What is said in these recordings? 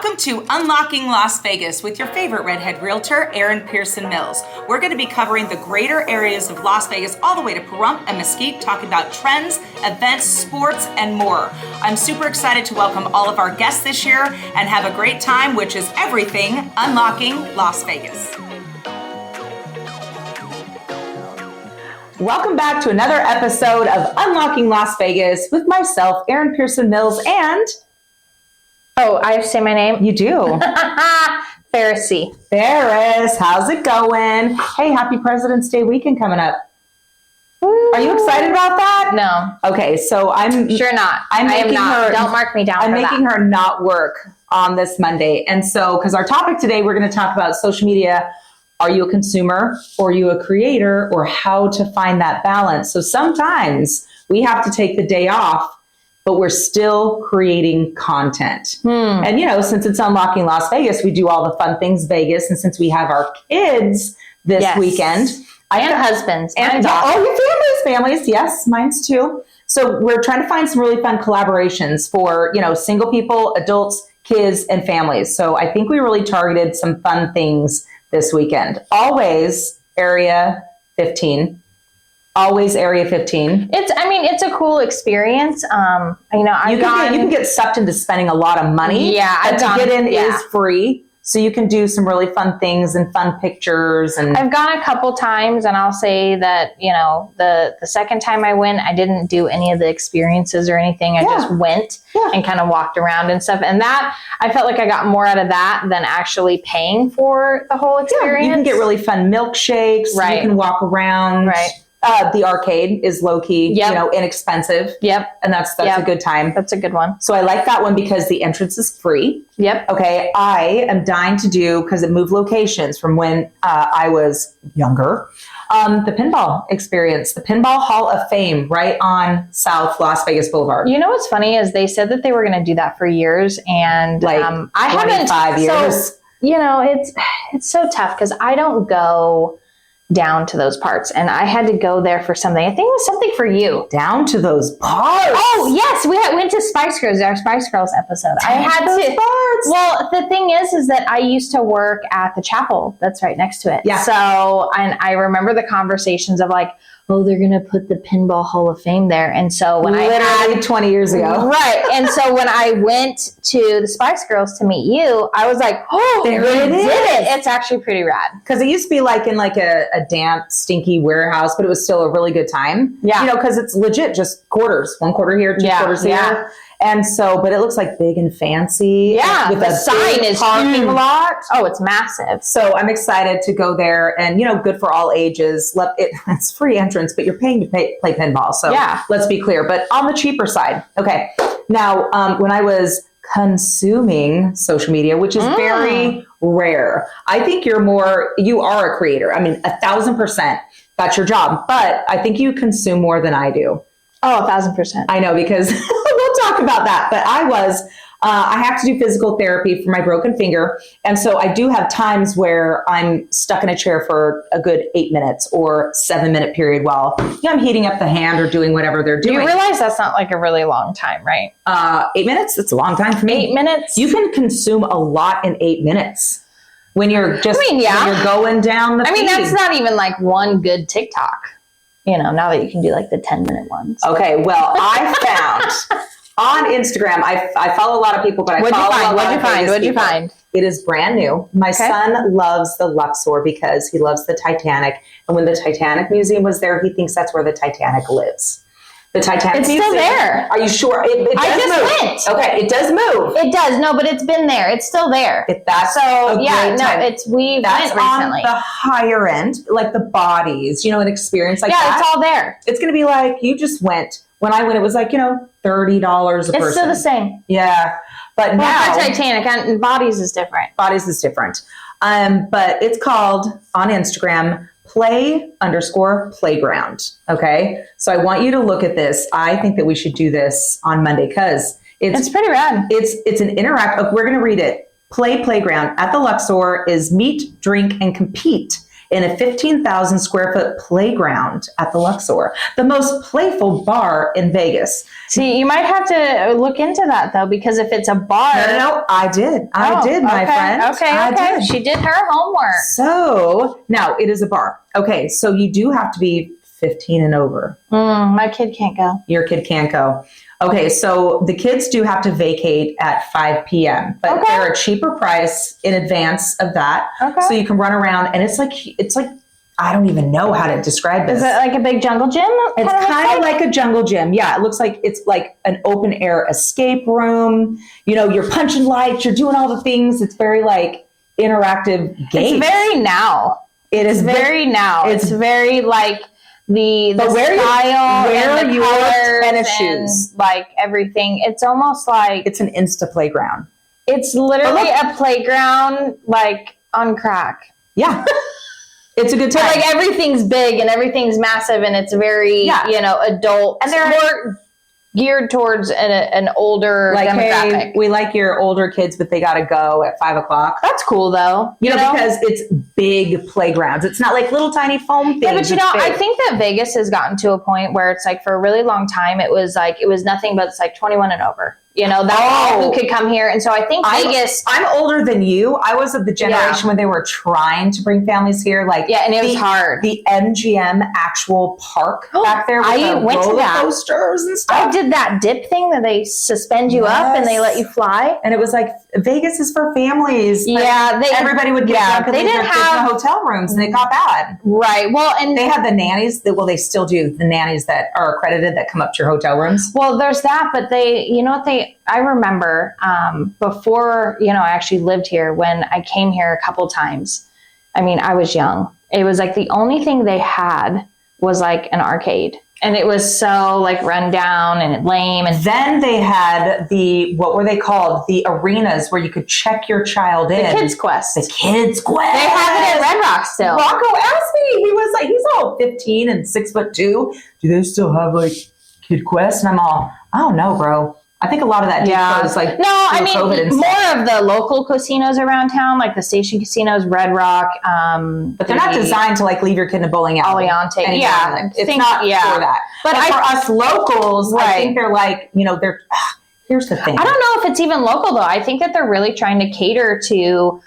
Welcome to Unlocking Las Vegas with your favorite redhead realtor, Erin Pearson Mills. We're going to be covering the greater areas of Las Vegas all the way to Pahrump and Mesquite, talking about trends, events, sports, and more. I'm super excited to welcome all of our guests this year and have a great time, which is everything Unlocking Las Vegas. Welcome back to another episode of Unlocking Las Vegas with myself, Erin Pearson Mills, and... Oh, I have to say my name? You do. Pharisee. Ferris, how's it going? Hey, happy President's Day weekend coming up. Woo. Are you excited about that? No. Okay, so I'm... Sure not. I am not. Don't mark me down for that. I'm making her not work on this Monday. And so, because our topic today, we're going to talk about social media. Are you a consumer or are you a creator, or how to find that balance? So sometimes we have to take the day off, but we're still creating content. And, you know, since it's Unlocking Las Vegas, we do all the fun things Vegas. And since we have our kids this weekend. And husbands. And your families. Yes, mine's too. So we're trying to find some really fun collaborations for, you know, single people, adults, kids, and families. So I think we really targeted some fun things this weekend. Always Area 15. Always Area 15. It's a cool experience. You can get sucked into spending a lot of money. Yeah, to get in is free, so you can do some really fun things and fun pictures. And I've gone a couple times, and I'll say that the second time I went, I didn't do any of the experiences or anything. I just went and kind of walked around and stuff, and that I felt like I got more out of that than actually paying for the whole experience. You can get really fun milkshakes. Right. You can walk around. Right. The arcade is low key, inexpensive. Yep. And that's a good time. That's a good one. So I like that one because the entrance is free. Yep. Okay. I am dying to do, because it moved locations from when I was younger, the pinball experience, the Pinball Hall of Fame right on South Las Vegas Boulevard. You know what's funny is they said that they were going to do that for years, and I haven't. 5 years. So, it's so tough because I don't go down to those parts, and I had to go there for something. I think it was something for you. Down to those parts. Oh yes, we went to Spice Girls, our Spice Girls episode. I had to. Parts. Well, the thing is that I used to work at the chapel that's right next to it. Yeah. So, and I remember the conversations of like, oh, they're going to put the Pinball Hall of Fame there. And so when literally 20 years ago. Right. And so when I went to the Spice Girls to meet you, I was like, oh, there it is. It's actually pretty rad. Because it used to be like in like a damp, stinky warehouse, but it was still a really good time. Yeah. Because it's legit just quarters. 1 quarter here, 2 quarters here. And so, but it looks like big and fancy. Yeah. With the a sign is parking huge. lot. Oh, it's massive. So I'm excited to go there, and, good for all ages. It's free entrance, but you're paying to play pinball. So let's be clear, but on the cheaper side. Okay. Now, when I was consuming social media, which is very rare, I think you are a creator. 1,000%. That's your job, but I think you consume more than I do. Oh, 1,000%. I know, because we'll talk about that. But I have to do physical therapy for my broken finger. And so I do have times where I'm stuck in a chair for a good 8 minutes or 7-minute period while I'm heating up the hand or doing whatever they're doing. You realize that's not like a really long time, right? 8 minutes? It's a long time for me. 8 minutes? You can consume a lot in 8 minutes when you're just when you're going down the feed. That's not even like one good TikTok. Now that you can do like the 10-minute ones. Okay, well, I found on Instagram, I follow a lot of people, but What'd you find? It is brand new. My son loves the Luxor because he loves the Titanic. And when the Titanic Museum was there, he thinks that's where the Titanic lives. The Titanic Museum. Still there. Are you sure? It does I just move. went. Okay, it does move. It does. No, but it's been there. It's still there. We went recently. On the higher end, like the bodies, an experience like that. Yeah, it's all there. It's going to be like you just went. When I went, it was like, $30 a person. It's still the same. Yeah. But now. Titanic and Bodies is different. But it's called on Instagram, play_playground. Okay. So I want you to look at this. I think that we should do this on Monday because it's pretty rad. It's an we're going to read it. Play Playground at the Luxor is meet, drink, and compete in a 15,000 square foot playground at the Luxor, the most playful bar in Vegas. See, you might have to look into that though, because if it's a bar. No, I did. I did, my friend. Okay. I did. She did her homework. So now it is a bar. Okay, so you do have to be 15 and over. My kid can't go. Your kid can't go. Okay, so the kids do have to vacate at 5 p.m., but they're a cheaper price in advance of that. Okay. So you can run around, and it's like I don't even know how to describe this. Is it like a big jungle gym? It's kind of like a jungle gym. Yeah, it looks like it's like an open air escape room. You know, you're punching lights, you're doing all the things. It's very like interactive games. It's very now. It is very now. It's very like the where style and the your colors tennis and shoes? like everything. It's almost like It's an Insta playground. it's literally a playground like on crack. Yeah. It's a good time. But like everything's big and everything's massive and it's very, adult. And they're more geared towards an older like, demographic. hey, we like your older kids, but they got to go at 5 o'clock. That's cool though. You know, because it's big playgrounds. It's not like little tiny foam things. Yeah, but I think that Vegas has gotten to a point where it's like for a really long time, it was nothing but it's like 21 and over. You know, that's all who could come here. And so I think Vegas. I'm older than you. I was of the generation when they were trying to bring families here. Like, and it was hard. The MGM actual park back there with I went to that. Coasters and stuff. I did that dip thing that they suspend you up and they let you fly. And it was like, Vegas is for families. Yeah. Everybody would get drunk and they didn't have the hotel rooms and they got bad. Right. Well, and they had the nannies they still do, the nannies that are accredited that come up to your hotel rooms. Well, there's that, but I remember before, I actually lived here, when I came here a couple times. I mean, I was young. It was like the only thing they had was like an arcade. And it was so like run down and lame. And then they had what were they called? The arenas where you could check your child in. The Kids Quest. The Kids Quest. They have it at Red Rock still. Rocco asked me. He was like, he's all 15 and 6'2". Do they still have like Kid Quest? And I'm all, I don't know, bro. I think a lot of that closed, like COVID and more of the local casinos around town, like the Station Casinos, Red Rock. But they're not designed to like leave your kid in a bowling alley. Aliante. It's not for that. But for us locals, I think they're like, here's the thing. I don't know if it's even local though. I think that they're really trying to cater to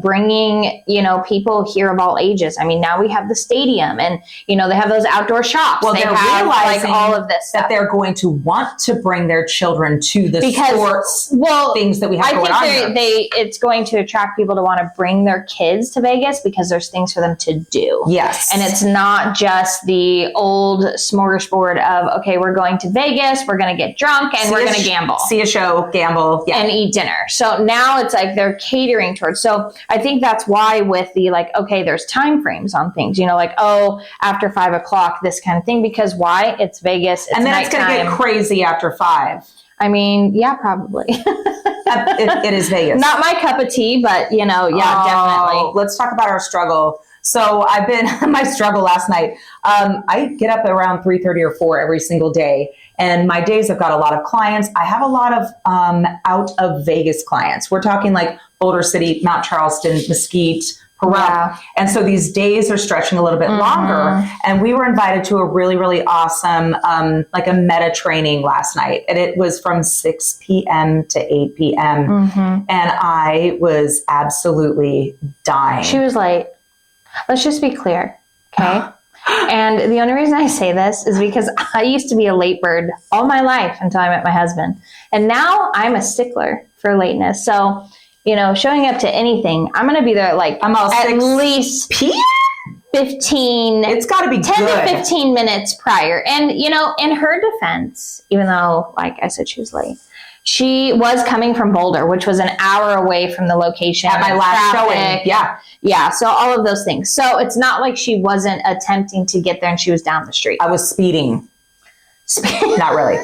bringing, people here of all ages. I mean, now we have the stadium and, they have those outdoor shops. Well, they they're have realizing like all of this stuff. That they're going to want to bring their children to the sports things that we have going on here. It's going to attract people to want to bring their kids to Vegas because there's things for them to do. Yes. And it's not just the old smorgasbord of, okay, we're going to Vegas, we're going to get drunk and we're going to gamble. See a show, gamble, and eat dinner. So now it's like they're catering towards. So I think that's why with the there's time frames on things, after 5 o'clock, this kind of thing, because why? It's Vegas. It's and then it's going to get crazy after 5. I mean, yeah, probably. it is Vegas. Not my cup of tea, but definitely. Let's talk about our struggle. So I've been my struggle last night. I get up around 3:30 or 4 every single day. And my days, I've got a lot of clients. I have a lot of out of Vegas clients. We're talking like Boulder City, Mount Charleston, Mesquite, Pahrump. Yeah. And so these days are stretching a little bit longer. And we were invited to a really, really awesome, like a meta training last night. And it was from 6 p.m. to 8 p.m. And I was absolutely dying. She was like, let's just be clear, okay? And the only reason I say this is because I used to be a late bird all my life until I met my husband. And now I'm a stickler for lateness. So, showing up to anything, I'm going to be there at least 15. It's got to be 10 good. to 15 minutes prior. And, in her defense, even though, like I said, she was late, she was coming from Boulder, which was an hour away from the location. At my last showing. Yeah. Yeah. So all of those things. So it's not like she wasn't attempting to get there and she was down the street. I was speeding. Not really.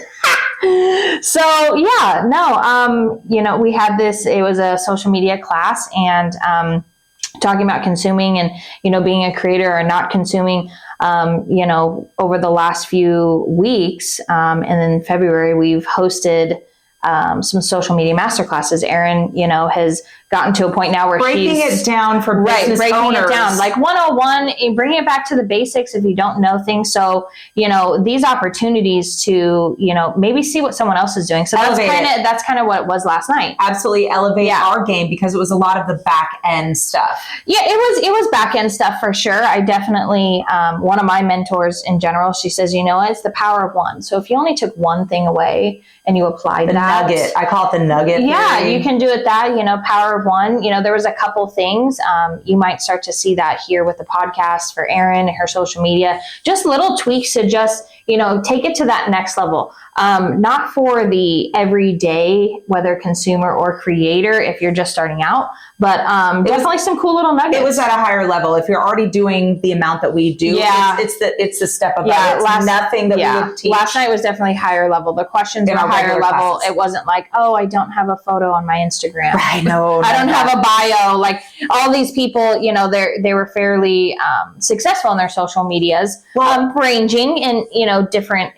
So yeah, no, we had this, it was a social media class and, talking about consuming and, being a creator or not consuming, over the last few weeks, and in February, we've hosted some social media masterclasses. Erin, has gotten to a point now where breaking she's it down for business breaking owners. it down, like 101, bringing it back to the basics if you don't know things. So, these opportunities to, maybe see what someone else is doing. So that's kind of what it was last night. Absolutely elevate our game, because it was a lot of the back end stuff. Yeah, it was back end stuff for sure. I definitely, one of my mentors in general, she says, it's the power of one. So if you only took one thing away and you applied the nugget, I call it the nugget. Yeah, theory. you can do it that, power of one. There was a couple things. You might start to see that here with the podcast for Erin and her social media, just little tweaks to just, take it to that next level. Not for the everyday, whether consumer or creator, if you're just starting out, but definitely some cool little nuggets. It was at a higher level. If you're already doing the amount that we do, it's the step above. It's nothing that we would teach. Last night was definitely higher level. The questions were higher level. Classes. It wasn't like, oh, I don't have a photo on my Instagram. Right, no, I don't have a bio. Like all these people, they were fairly successful in their social medias, ranging in different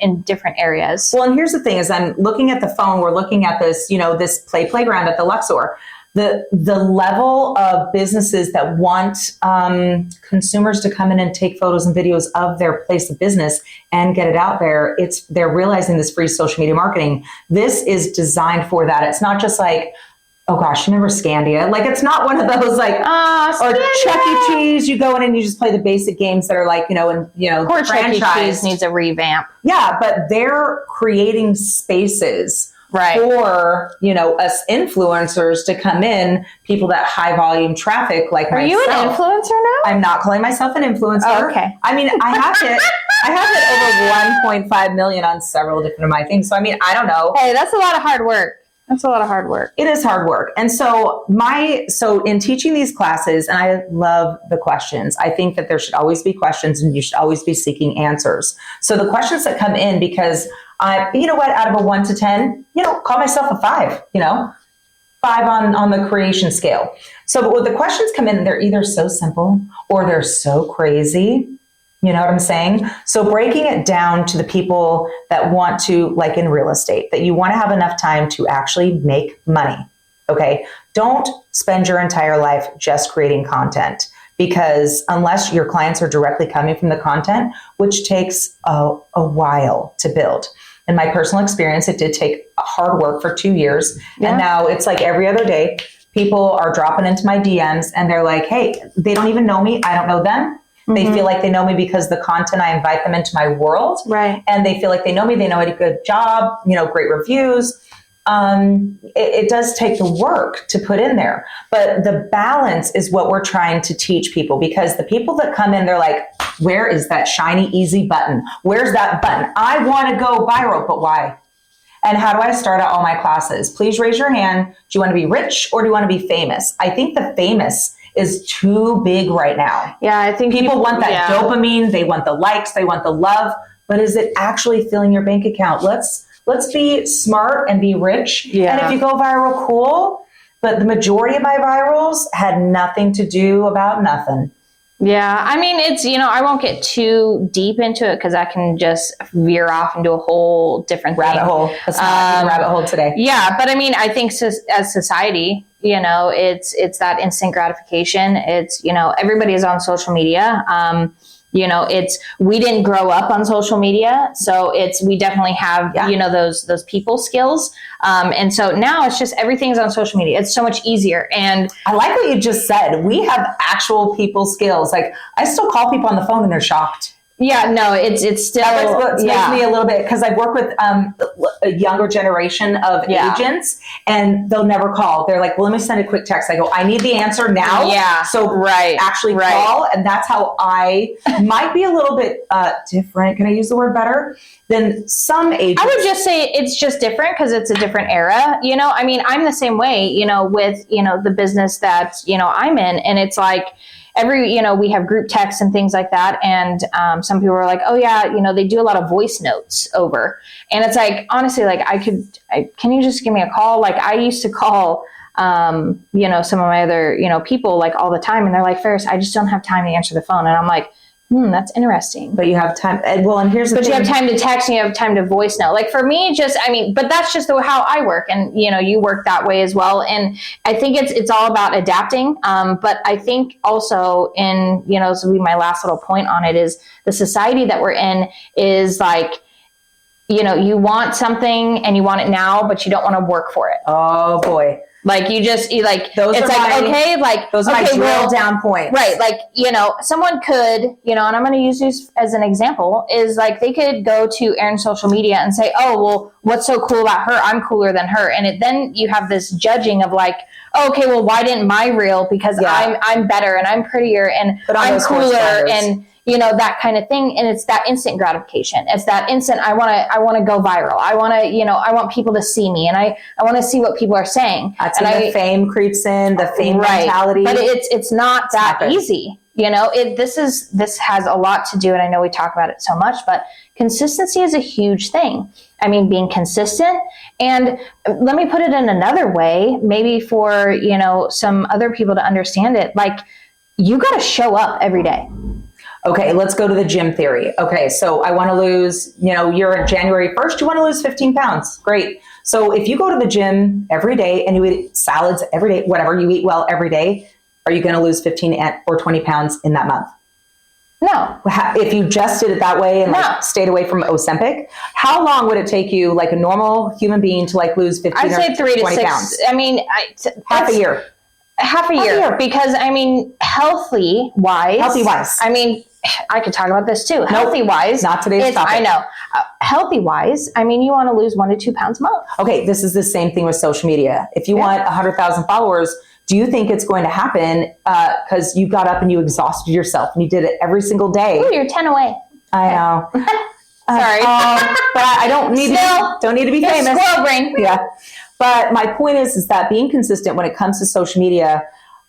areas. Well, and here's the thing: is I'm looking at the phone. We're looking at this, this playground at the Luxor. The level of businesses that want consumers to come in and take photos and videos of their place of business and get it out there, they're realizing this free social media marketing. This is designed for that. It's not just like, oh gosh, remember Scandia? Like, it's not one of those like, or Chuck E. Cheese. You go in and you just play the basic games that are like, Poor Chuck E. Cheese needs a revamp. Yeah, but they're creating spaces. Right. For, us influencers to come in, people that high volume traffic like myself. Are you an influencer now? I'm not calling myself an influencer. Oh, okay. I mean, I have it over 1.5 million on several different of my things. So, I mean, I don't know. Hey, that's a lot of hard work. It is hard work. And so in teaching these classes, and I love the questions, I think that there should always be questions and you should always be seeking answers. So the questions that come in, because out of a 1 to 10, call myself a 5, 5 on the creation scale. So but when the questions come in, they're either so simple or they're so crazy. You know what I'm saying? So breaking it down to the people that want to, like in real estate, that you want to have enough time to actually make money. Okay. Don't spend your entire life just creating content, because unless your clients are directly coming from the content, which takes a while to build. In my personal experience, it did take hard work for 2 years. Yeah. And now it's like every other day, people are dropping into my DMs and they're like, hey, they don't even know me. I don't know them. Mm-hmm. They feel like they know me because the content, I invite them into my world. Right. And they feel like they know me. They know I did a good job, great reviews. It does take the work to put in there, but the balance is what we're trying to teach people, because the people that come in, they're like, where is that shiny, easy button? Where's that button? I want to go viral, but why? And how do I start out all my classes? Please raise your hand. Do you want to be rich or do you want to be famous? I think the famous is too big right now. Yeah, I think people want that dopamine. They want the likes. They want the love. But is it actually filling your bank account? Let's be smart and be rich. Yeah. And if you go viral, cool. But the majority of my virals had nothing to do about nothing. Yeah. I mean, it's, I won't get too deep into it because I can just veer off into a whole different rabbit hole. Let's not rabbit hole today. Yeah. But I mean, I think as society, it's that instant gratification. It's, everybody is on social media. We didn't grow up on social media, so we definitely have, those people skills. And so now it's just, everything's on social media. It's so much easier. And I like what you just said. We have actual people skills. Like, I still call people on the phone and they're shocked. Yeah, no, it's still, that makes me a little bit, because I've worked with a younger generation of agents, and they'll never call. They're like, well, let me send a quick text. I go, I need the answer now. Yeah. So actually call. And that's how I might be a little bit different. Can I use the word better? Than some agents. I would just say it's just different because it's a different era. I mean, I'm the same way, with, the business that, I'm in. And it's like, we have group texts and things like that. And some people are like, oh yeah, they do a lot of voice notes over. And it's like, honestly, like can you just give me a call? Like I used to call, some of my other, people like all the time. And they're like, Ferris, I just don't have time to answer the phone. And I'm like, That's interesting. But you have time. Well, and here's the thing. But you have time to text and you have time to voice note. Like for me, but that's just how I work. And, you work that way as well. And I think it's all about adapting. But I think also this will be my last little point on it, is the society that we're in is like, you want something and you want it now, but you don't want to work for it. Oh boy. Like those it's are like, those are my drill down points. Right. Like, someone could, and I'm going to use this as an example, is like they could go to Erin's social media and say, oh, well, what's so cool about her? I'm cooler than her. And then you have this judging of like, oh, okay, well, why didn't my reel? Because I'm better and I'm prettier and I'm cooler and that kind of thing. And it's that instant gratification. It's that instant, I want to go viral. I want to, I want people to see me and I want to see what people are saying. That's when the fame creeps in, the fame mentality. But it's not that easy. This has a lot to do, and I know we talk about it so much, but consistency is a huge thing. I mean, being consistent, and let me put it in another way, maybe for, some other people to understand it. Like, you got to show up every day. Okay, let's go to the gym theory. Okay, so I want to lose, you're January 1st, you want to lose 15 pounds. Great. So if you go to the gym every day and you eat salads every day, whatever, you eat well every day, are you going to lose 15 or 20 pounds in that month? No. If you just did it that way and stayed away from Ozempic, how long would it take you, like a normal human being, to lose 15 I'd say 3 to 6 pounds? I mean, half a year. Half a year. Because healthy wise. I mean, I could talk about this too. Healthy wise. Not today's topic. I know. Healthy wise, you want to lose 1 to 2 pounds a month. Okay, this is the same thing with social media. If you want 100,000 followers, do you think it's going to happen because you got up and you exhausted yourself and you did it every single day? Ooh, you're 10 away. I know. Sorry. But I don't need to be famous. Squirrel brain. Yeah. But my point is that being consistent when it comes to social media,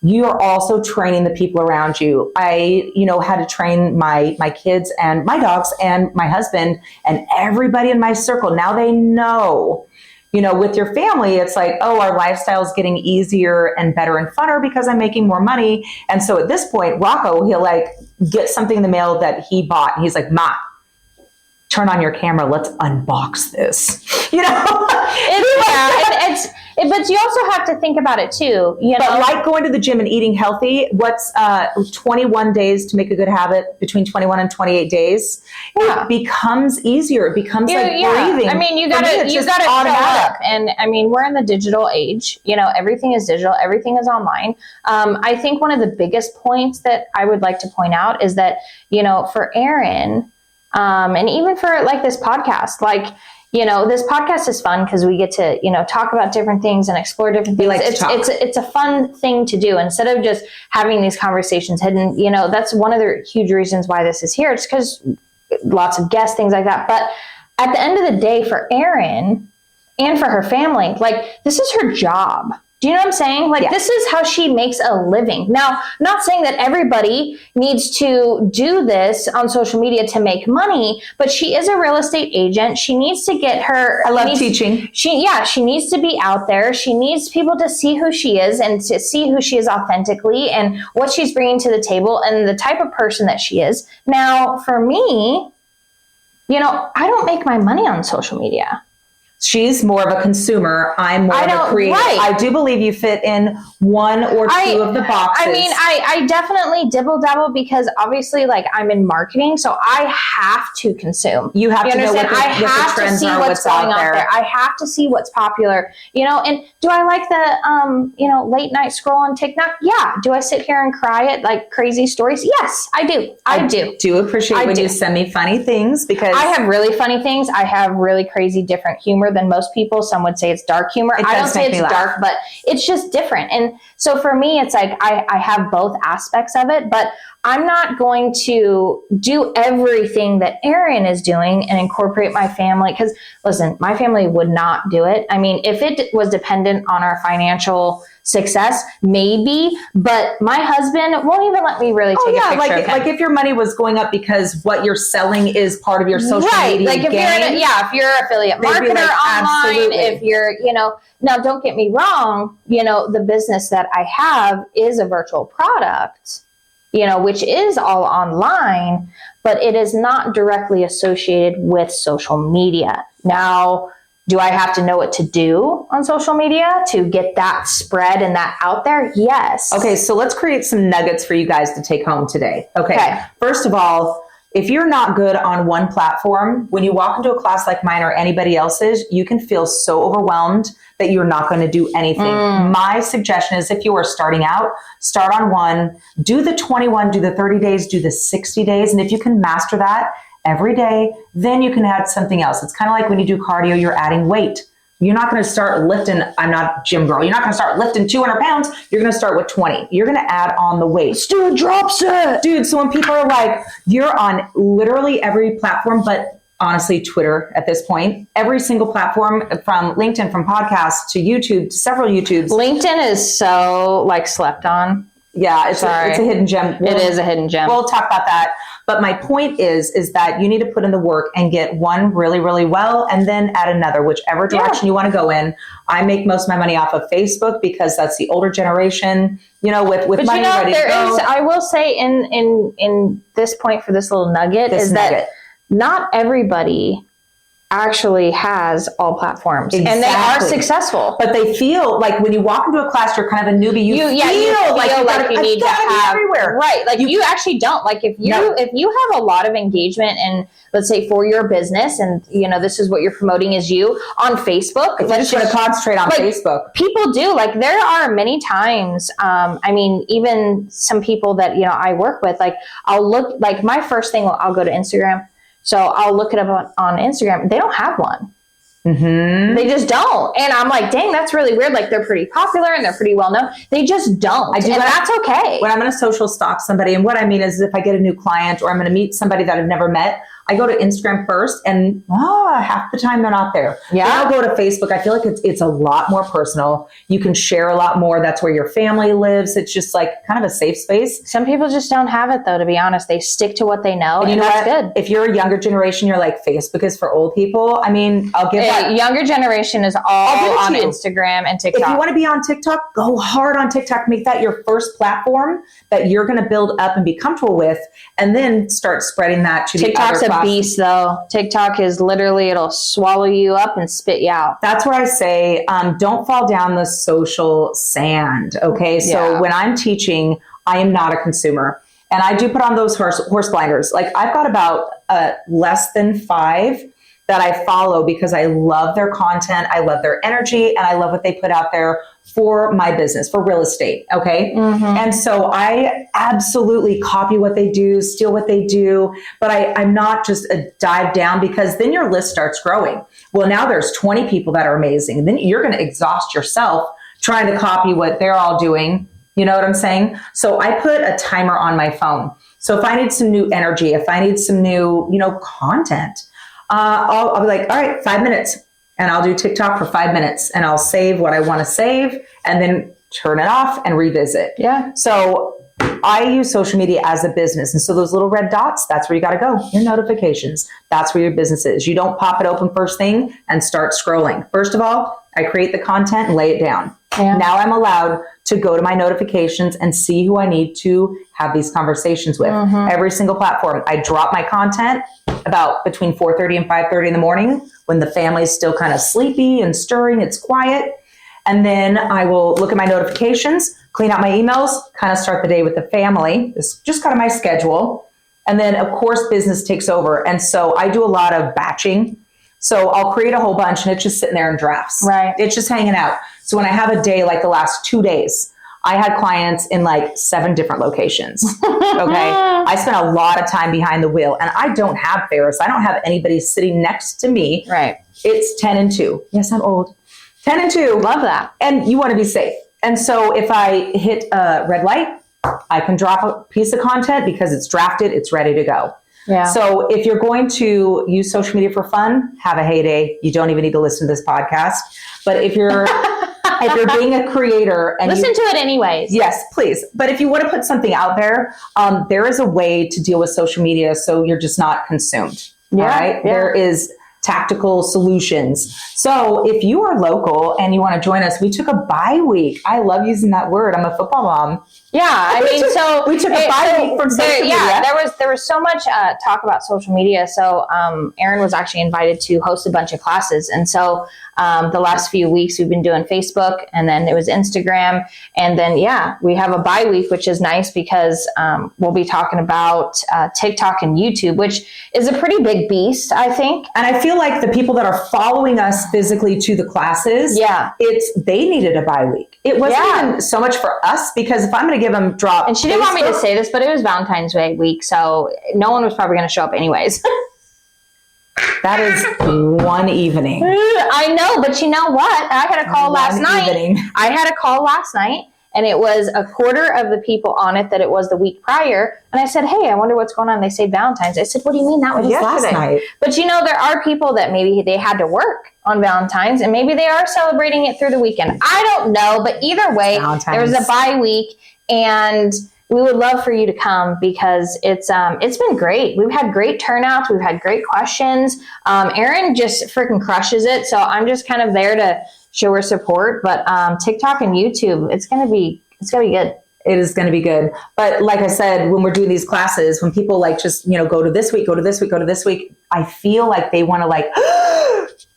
you are also training the people around you. I, had to train my kids and my dogs and my husband and everybody in my circle. Now they know, with your family, it's like, oh, our lifestyle is getting easier and better and funner because I'm making more money. And so at this point, Rocco, he'll get something in the mail that he bought. And he's like, Ma, turn on your camera. Let's unbox this. But you also have to think about it too. But like going to the gym and eating healthy, what's 21 days to make a good habit, between 21 and 28 days? Yeah. It becomes easier. It becomes like breathing. I mean, you got to show up. And we're in the digital age. Everything is digital. Everything is online. I think one of the biggest points that I would like to point out is that, for Erin, and even for this podcast, this podcast is fun because we get to, talk about different things and explore different things. It's a fun thing to do instead of just having these conversations hidden. That's one of the huge reasons why this is here. It's because lots of guests, things like that. But at the end of the day, for Erin and for her family, this is her job. Do you know what I'm saying? This is how she makes a living. Now, not saying that everybody needs to do this on social media to make money, but she is a real estate agent. She needs to get her... I love teaching. She needs to be out there. She needs people to see who she is and to see who she is authentically and what she's bringing to the table and the type of person that she is. Now, for me, I don't make my money on social media. She's more of a consumer. I'm more of a creator. Right. I do believe you fit in one or two of the boxes. I mean, I definitely dibble dabble because obviously, I'm in marketing, so I have to consume. You have to know what the trends are, what's going on there. I have to see what's popular, and do I like the, late night scroll on TikTok? Yeah. Do I sit here and cry at crazy stories? Yes, I do. I do appreciate when you send me funny things because I have really funny things. I have really crazy different humor than most people. Some would say it's dark humor. I don't say it's dark, but it's just different. And so for me, it's I have both aspects of it, but I'm not going to do everything that Erin is doing and incorporate my family. Because listen, my family would not do it. I mean, if it was dependent on our financial success, maybe, but my husband won't even let me really take a picture of him. Like if your money was going up because what you're selling is part of your social media if you're an affiliate marketer online, absolutely. If you're, now don't get me wrong, the business that I have is a virtual product. which is all online, but it is not directly associated with social media. Now, do I have to know what to do on social media to get that spread and that out there? Yes. Okay, so let's create some nuggets for you guys to take home today. Okay. First of all, if you're not good on one platform, when you walk into a class like mine or anybody else's, you can feel so overwhelmed that you're not going to do anything. My suggestion is if you are starting out, start on one, do the 21, do the 30 days, do the 60 days. And if you can master that every day, then you can add something else. It's kind of like when you do cardio, you're adding weight. You're not going to start lifting, I'm not a gym girl, you're not going to start lifting 200 pounds. You're going to start with 20. You're going to add on the weight. Let's do a drop set. Dude, so when people are like, you're on literally every platform, but honestly, Twitter at this point, every single platform from LinkedIn, from podcasts to YouTube, to several YouTubes. LinkedIn is so slept on. Yeah, it's a hidden gem. It is a hidden gem. We'll talk about that. But my point is that you need to put in the work and get one really, really well, and then add another, whichever direction you want to go in. I make most of my money off of Facebook because that's the older generation, with but money ready to go. I will say in this point for this little nugget that not everybody actually has all platforms. Exactly. And they are successful. But they feel like when you walk into a class, you're kind of a newbie. You feel like you need to have everywhere. Right. Like you actually don't. Like if you have a lot of engagement and let's say for your business and this is what you're promoting is you on Facebook. If you just want to concentrate on Facebook. People do. Like there are many times, even some people that, I work with, I'll look, my first thing, I'll go to Instagram. So I'll look it up on Instagram. They don't have one. Mm-hmm. They just don't. And I'm like, dang, that's really weird. They're pretty popular and they're pretty well known. They just don't. And that's okay. When I'm going to social stalk somebody, and what I mean is if I get a new client or I'm going to meet somebody that I've never met, I go to Instagram first, and half the time they're not there. Yeah. Then I'll go to Facebook. I feel like it's a lot more personal. You can share a lot more. That's where your family lives. It's just kind of a safe space. Some people just don't have it, though, to be honest. They stick to what they know, and that's good. If you're a younger generation, you're like, Facebook is for old people. I'll give that. Younger generation is all on Instagram and TikTok. If you want to be on TikTok, go hard on TikTok. Make that your first platform that you're going to build up and be comfortable with, and then start spreading that to the other TikTok's a beast, though. TikTok is literally, it'll swallow you up and spit you out. That's where I say, don't fall down the social sand. Okay. So when I'm teaching, I am not a consumer, and I do put on those horse blinders. I've got about less than 5 that I follow because I love their content. I love their energy, and I love what they put out there for my business, for real estate. Okay. Mm-hmm. And so I absolutely copy what they do, steal what they do, but I'm not just a dive down, because then your list starts growing. Well, now there's 20 people that are amazing. And then you're going to exhaust yourself trying to copy what they're all doing. You know what I'm saying? So I put a timer on my phone. So if I need some new energy, if I need some new, content, I'll be like, all right, 5 minutes. And I'll do TikTok for 5 minutes, and I'll save what I want to save and then turn it off and revisit. Yeah. So I use social media as a business. And so those little red dots, that's where you got to go. Your notifications, that's where your business is. You don't pop it open first thing and start scrolling. First of all, I create the content and lay it down. Yeah. Now I'm allowed to go to my notifications and see who I need to have these conversations with. Mm-hmm. Every single platform. I drop my content about between 4:30 and 5:30 in the morning when the family is still kind of sleepy and stirring. It's quiet. And then I will look at my notifications, clean out my emails, kind of start the day with the family. It's just kind of my schedule. And then, of course, business takes over. And so I do a lot of batching. So I'll create a whole bunch, and it's just sitting there in drafts. Right. It's just hanging out. So when I have a day like the last 2 days, I had clients in 7 different locations. Okay. I spent a lot of time behind the wheel, and I don't have Ferris. I don't have anybody sitting next to me. Right. It's 10 and 2. Yes, I'm old. 10 and 2. Love that. And you want to be safe. And so if I hit a red light, I can drop a piece of content because it's drafted, it's ready to go. Yeah. So if you're going to use social media for fun, have a heyday. You don't even need to listen to this podcast. But if you're being a creator and listen to it anyways. Yes, please. But if you want to put something out there, there is a way to deal with social media so you're just not consumed. Yeah. All right. Yeah. There is tactical solutions. So if you are local and you want to join us, we took a bye week. I love using that word. I'm a football mom. Yeah, I mean, we took a bye week from social media. Yeah, there was so much talk about social media. So Erin was actually invited to host a bunch of classes, and so the last few weeks we've been doing Facebook, and then it was Instagram, and then we have a bye week, which is nice because we'll be talking about TikTok and YouTube, which is a pretty big beast, I think. And I feel like the people that are following us physically to the classes, they needed a bye week. It wasn't even so much for us, because if I'm going to give them drop, and she didn't want me to say this, but it was Valentine's Day week, so no one was probably going to show up anyways. That is one evening. I know, but you know what? I had a call last night. I had a call last night, and it was a quarter of the people on it that it was the week prior. And I said, hey, I wonder what's going on. They say Valentine's. I said, what do you mean? That was yesterday. Last night. But there are people that maybe they had to work on Valentine's, and maybe they are celebrating it through the weekend. I don't know, but either way, there was a bye week, and we would love for you to come because it's been great. We've had great turnouts. We've had great questions. Erin just freaking crushes it. So I'm just kind of there to show her support. But TikTok and YouTube, it's gonna be good. It is going to be good. But like I said, when we're doing these classes, when people just, go to this week, I feel like they want to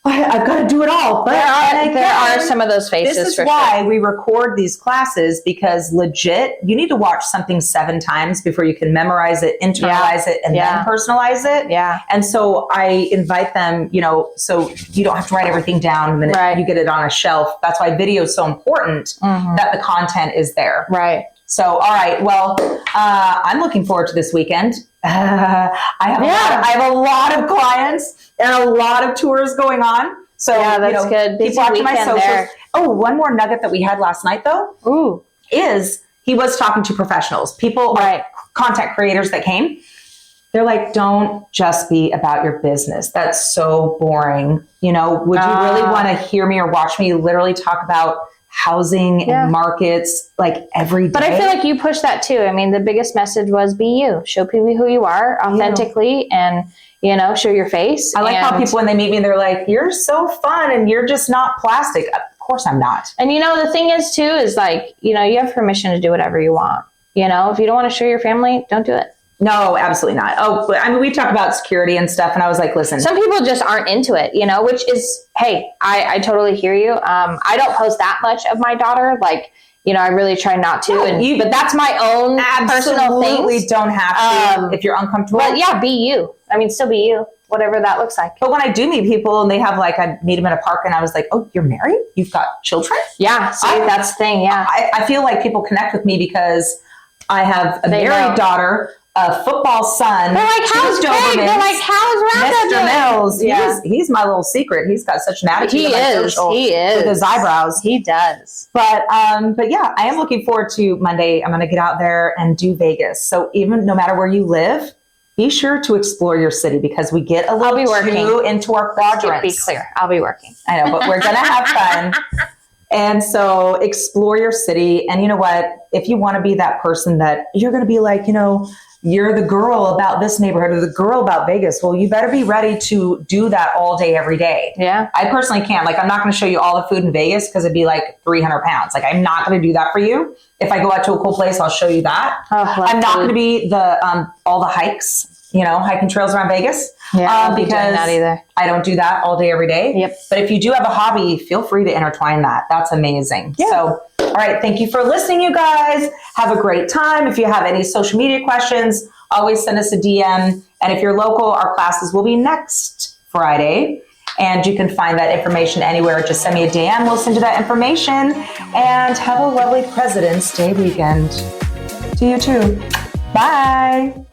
I've got to do it all. But there are some of those faces. This is why we record these classes, because legit, you need to watch something 7 times before you can memorize it, internalize it, and then personalize it. Yeah. And so I invite them, so you don't have to write everything down the minute you get it on a shelf. That's why video is so important, that the content is there. Right. So, all right. Well, I'm looking forward to this weekend. I have a lot of clients and a lot of tours going on. So, that's good. Keep watching my socials. There. Oh, one more nugget that we had last night, though, is he was talking to professionals, people, content creators that came. They're like, don't just be about your business. That's so boring. Would you really want to hear me or watch me literally talk about housing and markets every day? But I feel like you push that too. I mean, the biggest message was be you. Show people who you are authentically and, show your face. I like how people, when they meet me, they're like, you're so fun and you're just not plastic. Of course I'm not. And, the thing is too, is you have permission to do whatever you want. If you don't want to show your family, don't do it. No, absolutely not. Oh, I mean, we talk about security and stuff, and I was like, listen. Some people just aren't into it, which is, hey, I totally hear you. I don't post that much of my daughter. I really try not to. But that's my own personal thing. Absolutely don't have to if you're uncomfortable. But be you. I mean, still be you, whatever that looks like. But when I do meet people and they have I meet them in a park and I was like, oh, you're married? You've got children? Yeah, see, that's the thing, yeah. I feel like people connect with me because I have a married daughter, a football son. They're like, how's Greg? They're like, how's Rhonda doing? Mills. Yeah. He's my little secret. He's got such an attitude. He is. With his eyebrows. He does. But yeah, I am looking forward to Monday. I'm going to get out there and do Vegas. So even no matter where you live, be sure to explore your city because we get a little too into our quadrants. Be clear. I'll be working. I know, but we're going to have fun. And so explore your city. And you know what? If you want to be that person that you're going to be like, you're the girl about this neighborhood or the girl about Vegas. Well, you better be ready to do that all day, every day. Yeah. I personally can't. I'm not going to show you all the food in Vegas because it'd be 300 pounds. I'm not going to do that for you. If I go out to a cool place, I'll show you that. I'm not going to be all the hikes, hiking trails around Vegas. Yeah, I don't be doing that either. I don't do that all day, every day. Yep. But if you do have a hobby, feel free to intertwine that. That's amazing. Yeah. So, all right. Thank you for listening, you guys. Have a great time. If you have any social media questions, always send us a DM. And if you're local, our classes will be next Friday. And you can find that information anywhere. Just send me a DM. We'll send you that information. And have a lovely President's Day weekend. To you too. Bye.